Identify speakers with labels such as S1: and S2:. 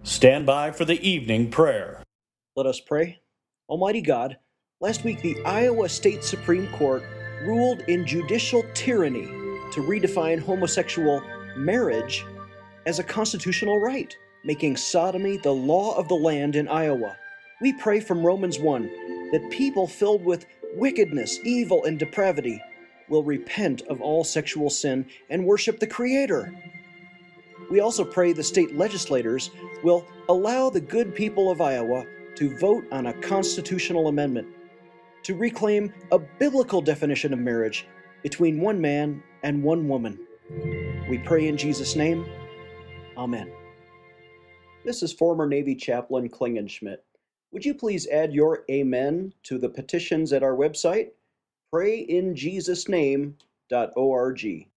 S1: Stand by for the evening prayer.
S2: Let us pray. Almighty God, last week the Iowa State Supreme Court ruled in judicial tyranny to redefine homosexual marriage as a constitutional right, making sodomy the law of the land in Iowa. We pray from Romans 1 that people filled with wickedness, evil, and depravity will repent of all sexual sin and worship the Creator. We also pray the state legislators will allow the good people of Iowa to vote on a constitutional amendment to reclaim a biblical definition of marriage between one man and one woman. We pray in Jesus' name. Amen. This is former Navy Chaplain Klingenschmidt. Would you please add your amen to the petitions at our website, prayinjesusname.org.